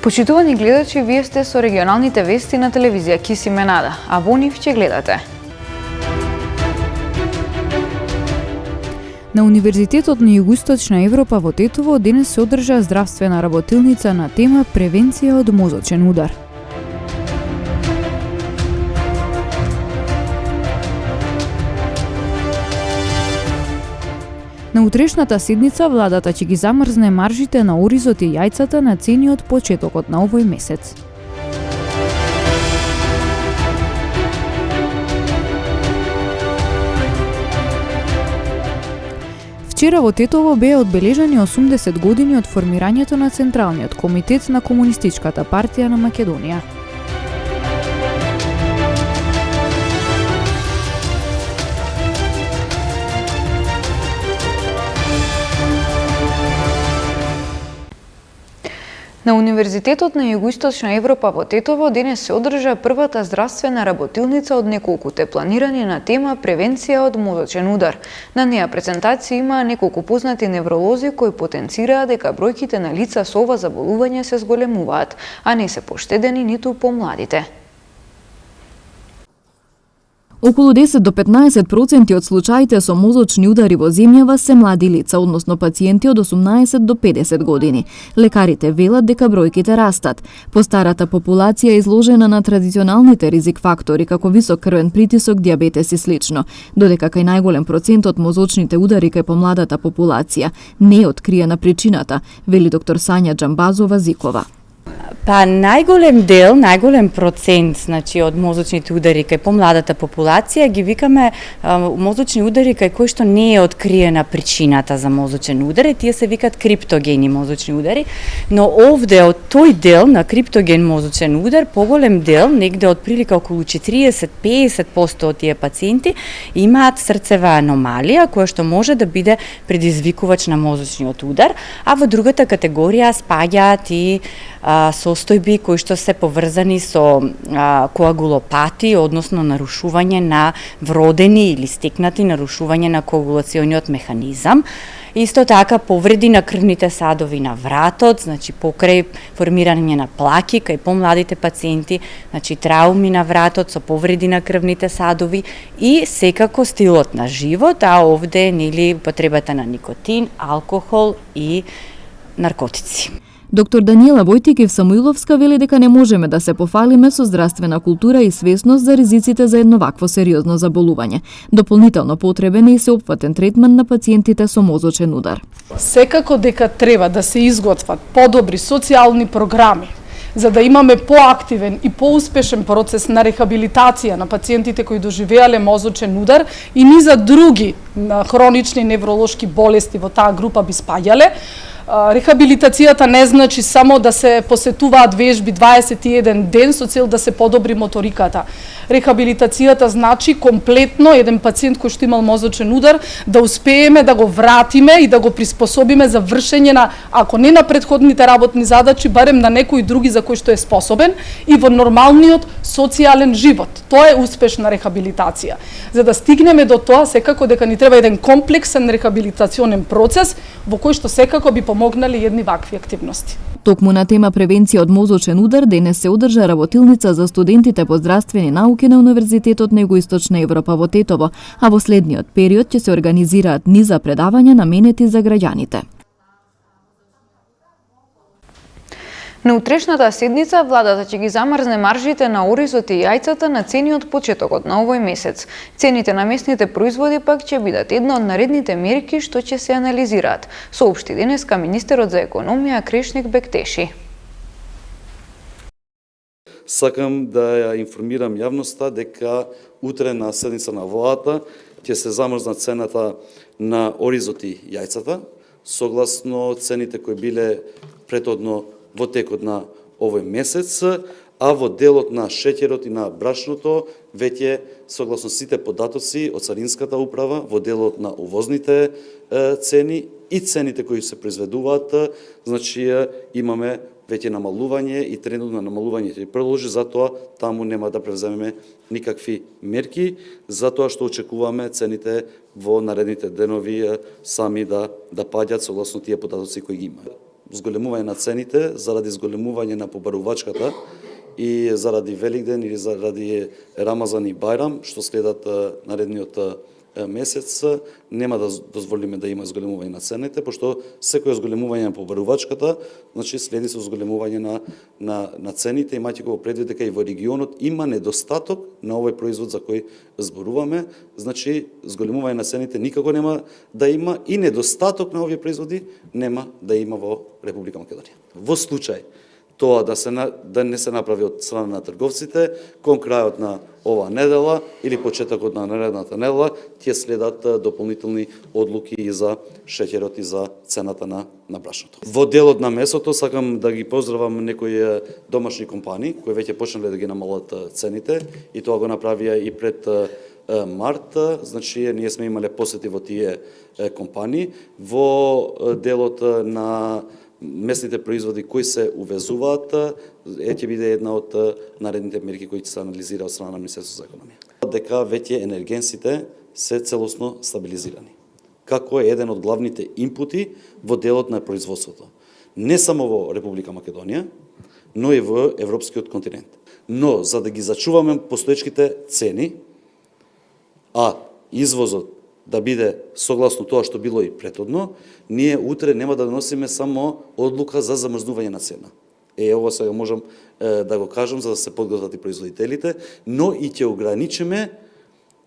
Почитувани гледачи, вие сте со регионалните вести на телевизија Киси Менада, а во нив ќе гледате. На Универзитетот на Југоисточна Европа во Тетово денес се одржа здравствена работилница на тема превенција од мозочен удар. На утрешната седница владата ќе ги замрзне маржите на оризот и јајцата на цени од почетокот на овој месец. Вчера во Тетово беа одбележани 80 години од формирањето на Централниот комитет на Комунистичката партија на Македонија. На Универзитетот на Југоисточна Европа во Тетово денес се одржа првата здравствена работилница од неколкуте планирани на тема превенција од мозочен удар. На неа презентација има неколку познати невролози кои потенцираат дека бројките на лица со ова заболување се зголемуваат, а не се поштедени ниту помладите. Околу 10 до 15% од случаите со мозочни удари во земјава се млади лица, односно пациенти од 18 до 50 години. Лекарите велат дека бројките растат. Постарата популација е изложена на традиционалните ризик фактори, како висок крвен притисок, дијабетес и слично, додека кај најголем процент од мозочните удари кај помладата популација не е откриена причината, вели доктор Сања Џамбазова-Зикова. Па најголем процент, од мозочните удари кај помладата популација ги викаме мозочни удари кај кои што не е откриена причината за мозочен удар, тие се викат криптогени мозочни удари, но овде од тој дел на криптоген мозочен удар, поголем дел, негде од прилика околу 40-50% од тие пациенти имаат срцева аномалија која што може да биде предизвикувач на мозочниот удар, а во другата категорија спаѓаат и состојби кои што се поврзани со коагулопати, односно нарушување на вродени или стекнати нарушување на коагулациониот механизам. Исто така повреди на крвните садови на вратот, покрај формирање на плаки кај помладите пациенти, трауми на вратот со повреди на крвните садови и секако стилот на живот, а овде употребата на никотин, алкохол и наркотици. Доктор Даниела Војтикев-Самуиловска вели дека не можеме да се пофалиме со здравствена култура и свесност за ризиците за едно вакво сериозно заболување. Дополнително потребен е и сеопфатен третман на пациентите со мозочен удар. Секако дека треба да се изготват подобри социјални програми за да имаме поактивен и поуспешен процес на рехабилитација на пациентите кои доживеале мозочен удар и низа други хронични невролошки болести во таа група би спаѓале. Рехабилитацијата не значи само да се посетуваат вежби 21 ден со цел да се подобри моториката. Рехабилитацијата значи комплетно еден пациент кој што имал мозочен удар да успееме да го вратиме и да го приспособиме за вршење на, ако не на претходните работни задачи, барем на некои други за кои што е способен и во нормалниот социјален живот. Тоа е успешна рехабилитација. За да стигнеме до тоа, секако дека ни треба еден комплексен рехабилитационен процес во кој што секако би помогнали едни вакви активности. Токму на тема превенција од мозочен удар денес се одржа работилница за студентите по здравствени науки на Универзитетот на Југоисточна Европа во Тетово, а во следниот период ќе се организираат низа предавања наменети за граѓаните. На утрешната седница владата ќе ги замрзне маржите на оризот и јајцата на цени од почетокот на овој месец. Цените на месните производи пак ќе бидат една од наредните мерки што ќе се анализираат, соопшти денеска министерот за економија Крешник Бектеши. Сакам да ја информирам јавноста дека утре на седница на владата ќе се замрзнат цената на оризот и јајцата, согласно цените кои биле претhodно во текот на овој месец, а во делот на шеќерот и на брашното, веќе согласно сите податоци од Царинската управа, во делот на увозните цени и цените кои се произведуваат, имаме веќе намалување и трендот на намалување ќе продолжи, затоа таму нема да превземеме никакви мерки, затоа што очекуваме цените во наредните денови сами да паѓат согласно тие податоци кои ги има. зголемување на цените заради зголемување на побарувачката и заради Великден или заради Рамазан и Бајрам, што следат наредниот месец, нема да дозволиме да има зголемување на цените, пошто секој зголемување на побарувачката, значи следи со зголемување на цените, имајќи го предвид дека и во регионот има недостаток на овој производ за кој зборуваме, значи зголемување на цените никако нема да има и недостаток на овие производи нема да има во Република Македонија. Во случај тоа да не се направи од страна на трговците, кон крајот на оваа недела или почетокот на наредната недела, ќе следат дополнителни одлуки и за шеќерот и за цената на брашното. Во делот на месото сакам да ги поздравам некои домашни компании кои веќе почнале да ги намалат цените и тоа го направија и пред март, значи ние сме имале посети во тие компании. Во делот на местните производи кои се увезуваат, ќе биде една од наредните мерки кои ќе се анализира од страна на Министерството за економија. Дека веќе енергенсите се целосно стабилизирани, како е еден од главните инпути во делот на производството. Не само во Република Македонија, но и во европскиот континент. Но, за да ги зачуваме постоечките цени, а извозот да биде согласно тоа што било и претhodно, ние утре нема да доносиме само одлука за замрзнување на цена. Ово сега можам да го кажам за да се подготват и производителите, но и ќе ограничиме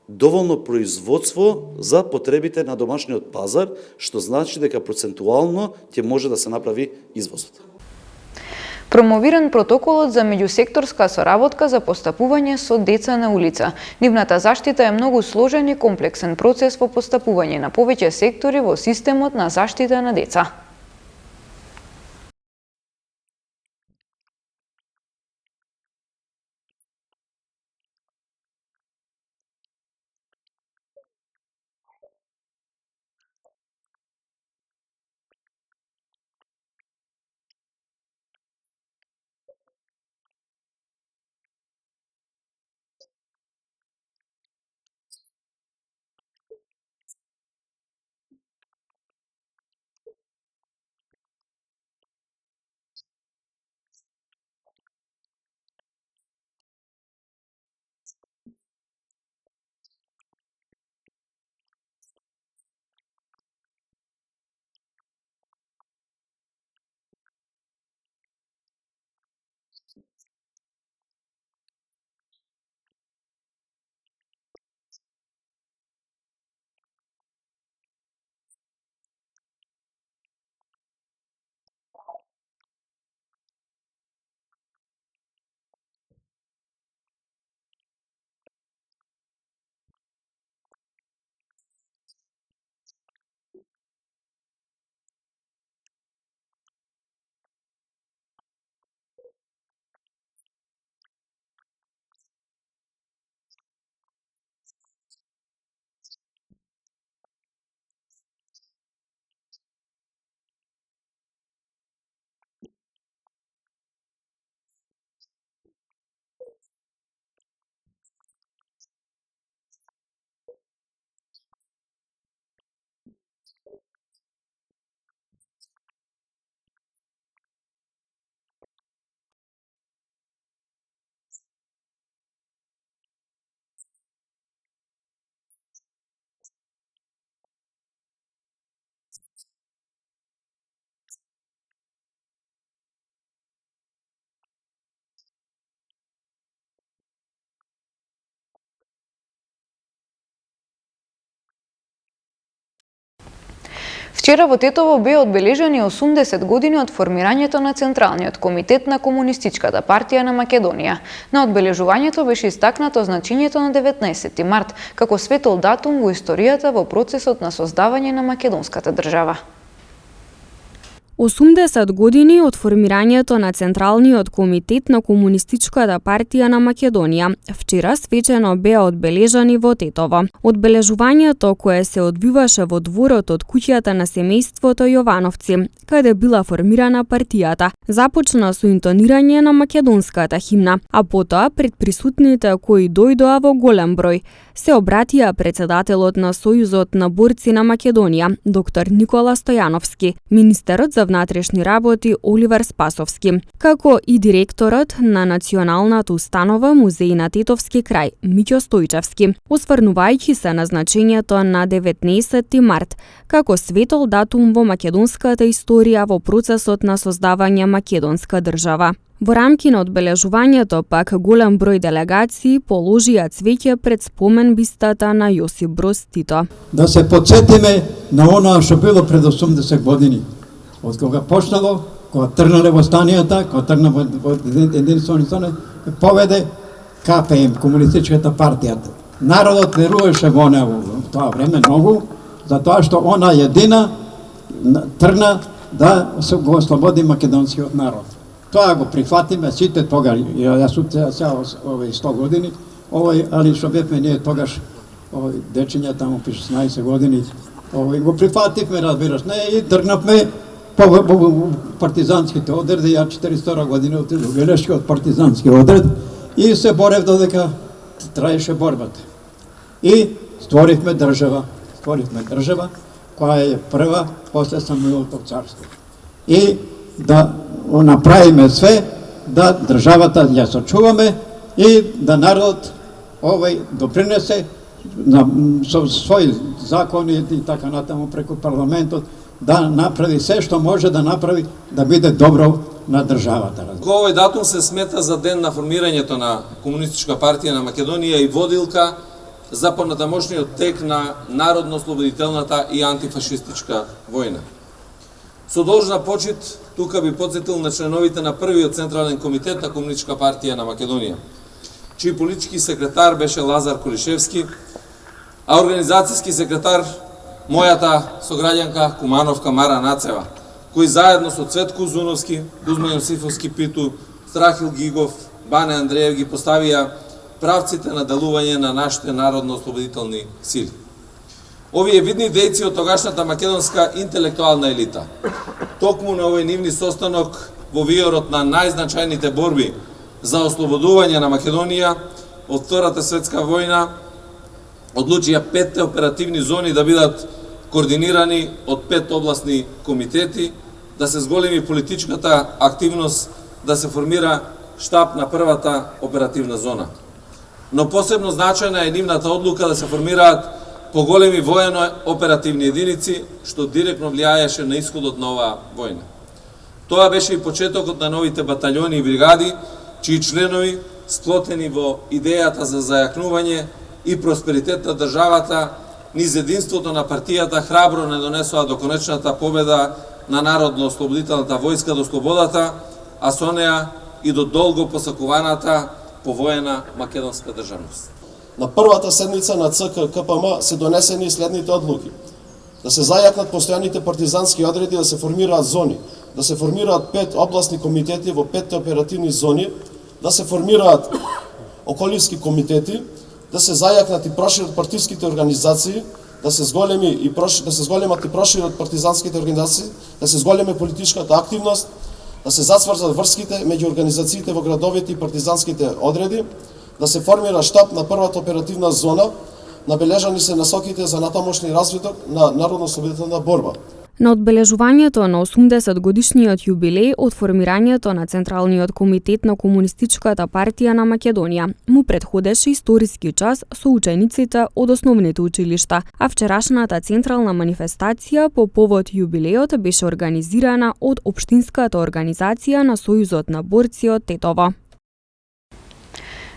доволно производство за потребите на домашниот пазар, што значи дека процентуално ќе може да се направи извозот. Промовиран протоколот за меѓусекторска соработка за постапување со деца на улица. Нивната заштита е многу сложен и комплексен процес во постапување на повеќе сектори во системот на заштита на деца. Вчера во Тетово беа одбележани 80 години од формирањето на Централниот комитет на Комунистичката партија на Македонија. На одбележувањето беше истакнато значењето на 19 март како светол датум во историјата во процесот на создавање на македонската држава. 80 години од формирањето на Централниот комитет на Комунистичката партија на Македонија вчера свечено беа одбележани во Тетово. Одбележувањето кое се одвиваше во дворот од куќата на семејството Јовановци, каде била формирана партијата, започна со интонирање на македонската химна, а потоа пред присутните кои дојдоа во голем број, се обратија председателот на Сојузот на борци на Македонија, доктор Никола Стојановски, министерот за внатрешни работи Оливер Спасовски, како и директорот на Националната установа Музеј на Тетовски крај Миќо Стојчевски, осврнувајќи се на значењето на 19 март како светол датум во македонската историја во процесот на создавање македонска држава. Во рамки на одбележувањето пак голем број делегации положија цвеќе пред спомен бистата на Јосип Броз Тито. Да се подсетиме на оно што било пред 80 години. Од кога почнало, кога тргнале восстанијата, кога тргна во единствено поведе КПМ, Комунистичката партијата. Народот веруваше во неа во тоа време многу, затоа што она едина тргна да се го ослободи македонскиот народ. Тоа го прифатиме сите тогаш, јас сум овој 100 години, али што бевме ние тогаш, дечиња таму при 16 години, го прифативме, разбираш, не, и тргнавме по партизанските одреди, ја 42 години отидов во Велешкиот партизански одред и се борев додека траеше борбата. И створивме држава, која е прва после Самуиловото царство. И да направиме све да државата ја сочуваме и да народот допринесе со своји закони и така натаму преку парламентот да направи се што може да направи да биде добро на државата. Овој датум се смета за ден на формирањето на Комунистичка партија на Македонија и водилка за понатамошниот тек на народно-ослободителната и антифашистичка војна. Со должна почит, тука би подсетил на членовите на првиот Централен комитет на Комунистичка партија на Македонија, чиј политички секретар беше Лазар Колишевски, а организацијски секретар мојата сограѓанка Кумановка Мара Нацева, кои заедно со Цветко Зуновски, Кузма Јосифовски Питу, Страхил Гигов, Бане Андреев ги поставија правците на делување на нашите народно-ослободителни сили. Овие видни дејци од тогашната македонска интелектуална елита, токму на овој нивни состанок во виорот на најзначајните борби за ослободување на Македонија од Втората светска војна, одлучија 5 оперативни зони да бидат координирани од 5 областни комитети, да се зголеми политичката активност, да се формира штаб на првата оперативна зона. Но посебно значајна е нивната одлука да се формираат поголеми воено-оперативни единици, што директно влијаеше на исходот на оваа војна. Тоа беше и почетокот на новите баталјони и бригади, чии членови, сплотени во идејата за зајакнување и просперитет на државата, низ единството на партијата храбро не донесоа до конечната победа на народно-ослободителната војска до слободата, а со неа и до долго посакуваната повоена македонска државност. На првата седница на ЦК КПМ се донесени следните одлуки: да се зајакнат постојаните партизански одреди, да се формираат зони, да се формираат 5 областни комитети во 5 оперативни зони, да се формираат околински комитети, да се зајакнат и прошират партиските организации, да се зголемат и прошират партизанските организации, да се зголеме политичката активност, да се зацврзат врските меѓу организациите во градовите и партизанските одреди, да се формира штаб на првата оперативна зона, набележани се насоките за натамошни развиток на народно-ослободителна борба. На одбележувањето на 80 годишниот јубилеј од формирањето на Централниот комитет на Комунистичката партија на Македонија му претходеше историски час со учениците од основните училишта, а вчерашната централна манифестација по повод јубилејот беше организирана од Општинската организација на Сојузот на борци од Тетово.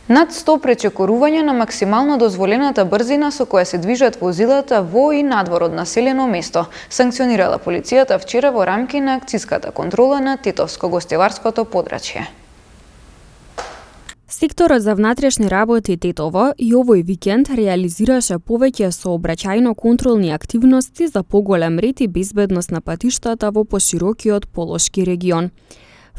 Над 100 пречекорувања на максимално дозволената брзина со која се движат возилата во и надвор од населено место санкционирала полицијата вчера во рамки на акциската контрола на Тетовско-гостеварското подрачје. Секторот за внатрешни работи Тетово и овој викенд реализираше повеќе сообраќајно-контролни активности за поголем ред и безбедност на патиштата во поширокиот Полошки регион.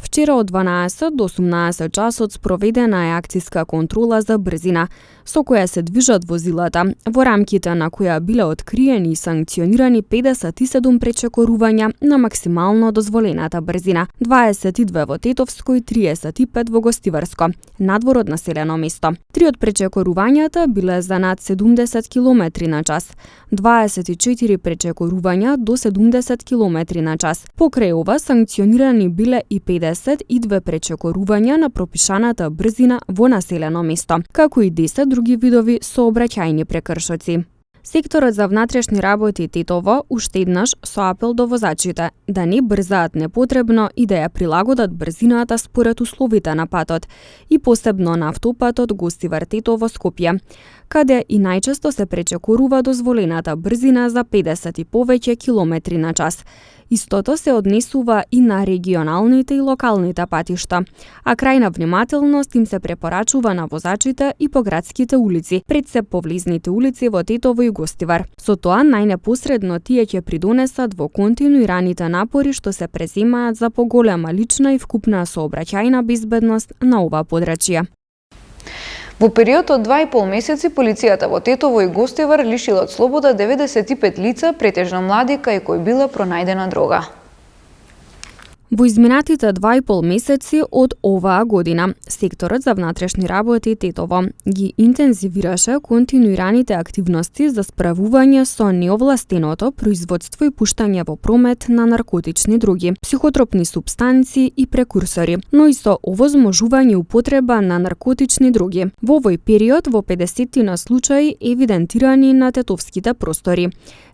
Вчера од 12 до 18 часот спроведена е акциска контрола за брзина, со која се движат возилата, во рамките на која биле откриени и санкционирани 57 пречекорувања на максимално дозволената брзина, 22 во Тетовско и 35 во Гостиварско, надвор од населено место. 3 од пречекорувањата биле за над 70 км на час, 24 пречекорувања до 70 км на час. Покрај ова санкционирани биле и 52 пречекорувања на пропишаната брзина во населено место, како и 10 други видови сообраќајни прекршоци. Секторот за внатрешни работи Тетово уште еднаш со апел до возачите да не брзаат непотребно и да ја прилагодат брзината според условите на патот и посебно на автопатот Гостивар-Тетово-Скопје, каде и најчесто се пречекорува дозволената брзина за 50 и повеќе километри на час. Истото се однесува и на регионалните и локалните патишта, а крајна внимателност им се препорачува на возачите и по градските улици, пред се повлезните улици во Тетово и Гостивар. Со тоа најнепосредно тие ќе придонесат во континуираните напори што се преземаат за поголема лична и вкупна сообраќајна безбедност на ова подрачје. Во период од 2,5 месеци, полицијата во Тетово и Гостивар лишила од слобода 95 лица, претежно млади, кај кои била пронајдена дрога. Во изминатите 2,5 месеци од оваа година, секторот за внатрешни работи Тетово ги интензивираше континуираните активности за справување со неовластеното производство и пуштање во промет на наркотични други, психотропни супстанции и прекурсори, но и со овозможување употреба на наркотични други. Во овој период во 50 случаи евидентирани на тетовските простори.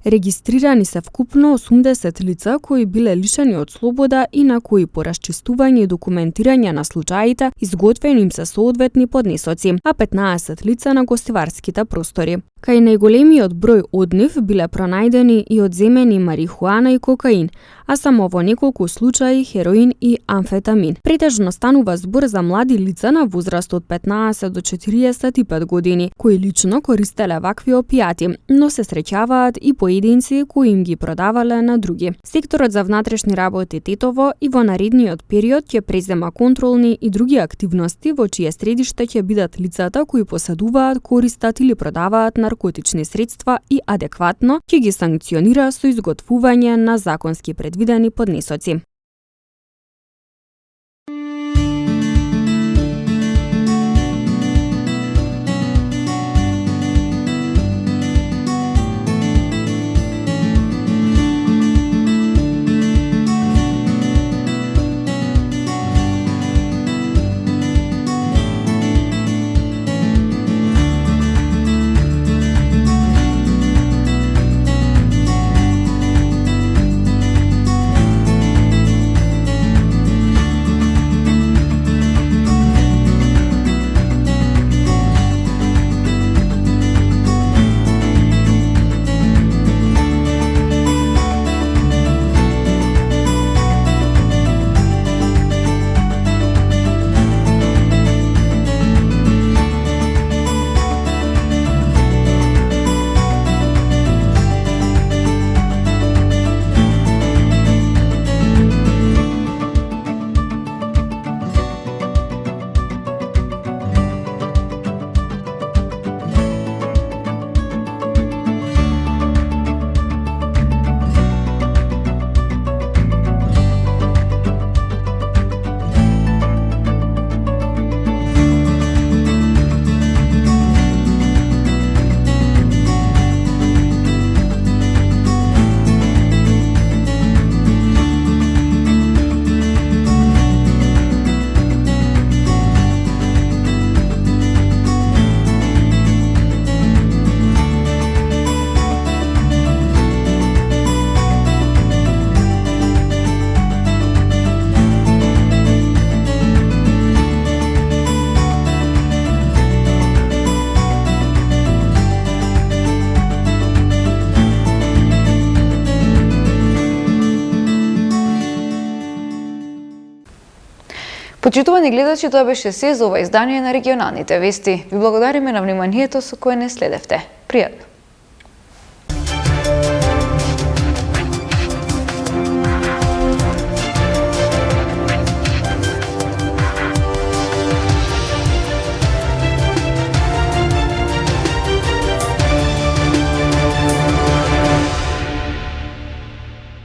Регистрирани се вкупно 80 лица кои биле лишени од слобода и на кои по расчистување и документирање на случаите изготвени им се соодветни поднесоци, а 15 лица на гостиварските простори. Кај најголемиот број од нив биле пронајдени и одземени марихуана и кокаин, а само во неколку случаи хероин и амфетамин. Претежно станува збор за млади лица на возраст од 15 до 45 години, кои лично користеле вакви опијати, но се среќаваат и поединци кои им ги продавале на други. Секторот за внатрешни работи Тетово и во наредниот период ќе презема контролни и други активности во чие средиште ќе бидат лицата кои поседуваат, користат или продаваат наркотични средства и адекватно ќе ги санкционира со изготвување на законски предвидени поднесоци. Почитувани гледачи, тоа беше се за ова издание на регионалните вести. Ви благодариме на вниманието со кое не следевте. Пријатно!